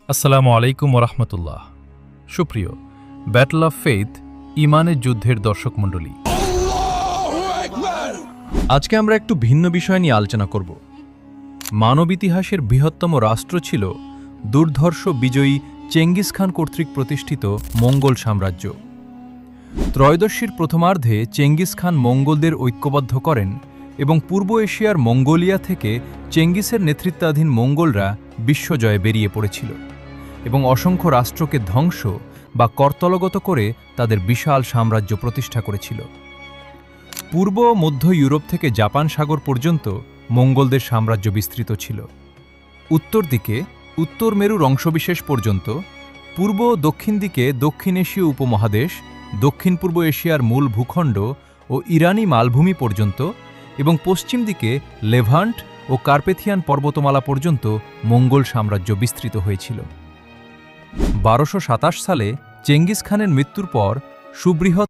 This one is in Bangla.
আসসালামু আলাইকুম ওরহমতুল্লাহ। সুপ্রিয় ব্যাটল অফ ফেইথ ইমানের যুদ্ধের দর্শক মণ্ডলী, আজকে আমরা একটু ভিন্ন বিষয় নিয়ে আলোচনা করব। মানব ইতিহাসের বৃহত্তম রাষ্ট্র ছিল দুর্ধর্ষ বিজয়ী চেঙ্গিস খান কর্তৃক প্রতিষ্ঠিত মঙ্গল সাম্রাজ্য। ত্রয়োদশীর প্রথমার্ধে চেঙ্গিস খান মঙ্গলদের ঐক্যবদ্ধ করেন এবং পূর্ব এশিয়ার মঙ্গোলিয়া থেকে চেঙ্গিসের নেতৃত্বাধীন মঙ্গলরা বিশ্বজয়ে বেরিয়ে পড়েছিল এবং অসংখ্য রাষ্ট্রকে ধ্বংস বা করতলগত করে তাদের বিশাল সাম্রাজ্য প্রতিষ্ঠা করেছিল। পূর্ব ও মধ্য ইউরোপ থেকে জাপান সাগর পর্যন্ত মঙ্গলদের সাম্রাজ্য বিস্তৃত ছিল। উত্তর দিকে উত্তর মেরুর অংশবিশেষ পর্যন্ত, পূর্ব ও দক্ষিণ দিকে দক্ষিণ এশীয় উপমহাদেশ, দক্ষিণ পূর্ব এশিয়ার মূল ভূখণ্ড ও ইরানি মালভূমি পর্যন্ত এবং পশ্চিম দিকে লেভান্ট ও কার্পেথিয়ান পর্বতমালা পর্যন্ত মঙ্গল সাম্রাজ্য বিস্তৃত হয়েছিল। 1227 সালে চেঙ্গিস খানের মৃত্যুর পর সুবৃহৎ